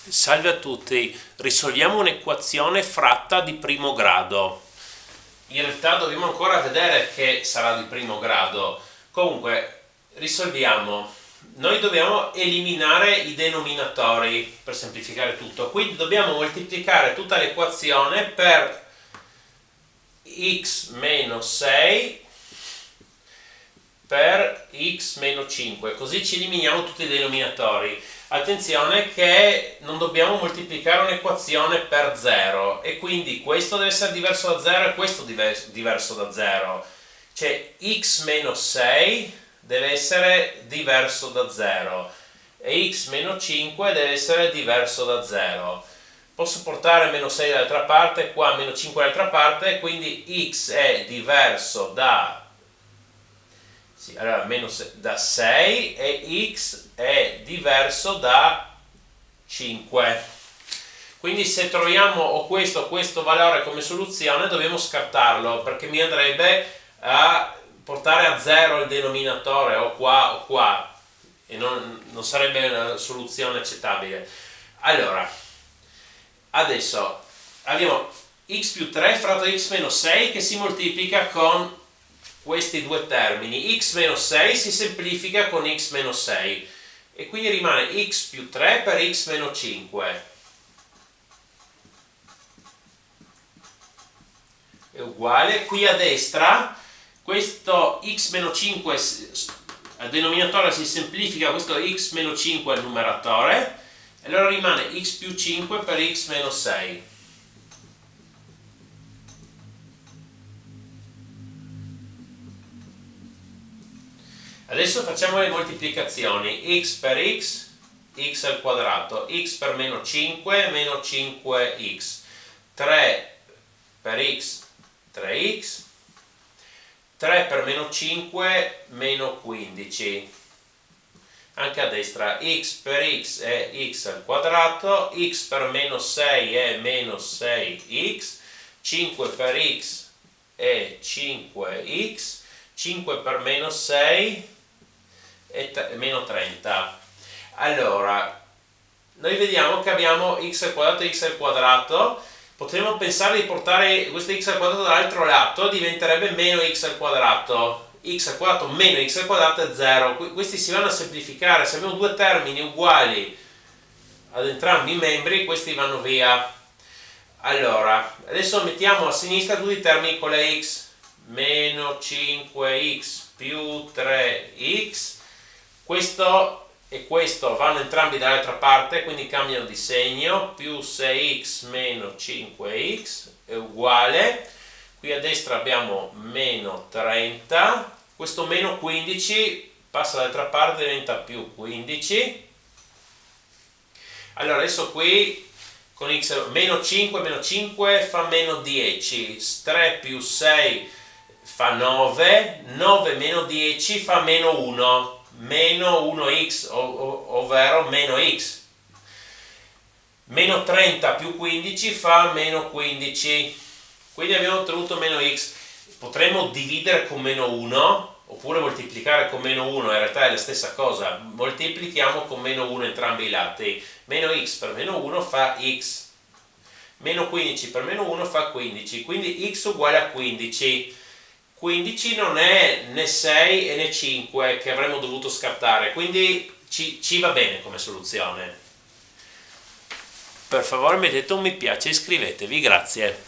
Salve a tutti, risolviamo un'equazione fratta di primo grado. In realtà dobbiamo ancora vedere che sarà di primo grado. Comunque, risolviamo. Noi dobbiamo eliminare i denominatori per semplificare tutto. Quindi dobbiamo moltiplicare tutta l'equazione per x meno 6 per x meno 5, così ci eliminiamo tutti i denominatori. Attenzione che non dobbiamo moltiplicare un'equazione per 0 e quindi questo deve essere diverso da 0 e questo diverso da 0. Cioè x meno 6 deve essere diverso da 0 e x meno 5 deve essere diverso da 0. Posso portare meno 6 dall'altra parte, qua meno 5 dall'altra parte, quindi x è diverso da meno da 6 e x è diverso da 5. Quindi se troviamo o questo valore come soluzione dobbiamo scartarlo, perché mi andrebbe a portare a 0 il denominatore o qua e non sarebbe una soluzione accettabile. Allora, adesso abbiamo x più 3 fratto x meno 6 che si moltiplica con questi due termini. X meno 6 si semplifica con x meno 6 e quindi rimane x più 3 per x meno 5 è uguale, qui a destra questo x meno 5 al denominatore si semplifica, questo x meno 5 al numeratore, e allora rimane x più 5 per x meno 6. Adesso facciamo le moltiplicazioni. X per x, x al quadrato, x per meno 5, meno 5x, 3 per x, 3x, 3 per meno 5, meno 15. Anche a destra, x per x è x al quadrato, x per meno 6 è meno 6x, 5 per x è 5x, 5 per meno 6 è meno 30. Allora, noi vediamo che abbiamo x al quadrato e x al quadrato. Potremmo pensare di portare questo x al quadrato dall'altro lato, diventerebbe meno x al quadrato. X al quadrato meno x al quadrato è 0. Questi si vanno a semplificare. Se abbiamo due termini uguali ad entrambi i membri, questi vanno via. Allora, adesso mettiamo a sinistra tutti i termini con la x. Meno 5x più 3x. Questo e questo vanno entrambi dall'altra parte, quindi cambiano di segno. Più 6x meno 5x è uguale. Qui a destra abbiamo meno 30. Questo meno 15 passa dall'altra parte, diventa più 15. Allora adesso qui con x meno 5 fa meno 10. 3 più 6 fa 9. 9 meno 10 fa meno 1. Meno 1x, ovvero meno x. Meno 30 più 15 fa meno 15. Quindi abbiamo ottenuto meno x. Potremmo dividere con meno 1 oppure moltiplicare con meno 1, in realtà è la stessa cosa. Moltiplichiamo con meno 1 entrambi i lati. Meno x per meno 1 fa x. Meno 15 per meno 1 fa 15. Quindi x uguale a 15. 15 non è né 6 né 5 che avremmo dovuto scartare, quindi ci va bene come soluzione. Per favore mettete un mi piace e iscrivetevi, grazie.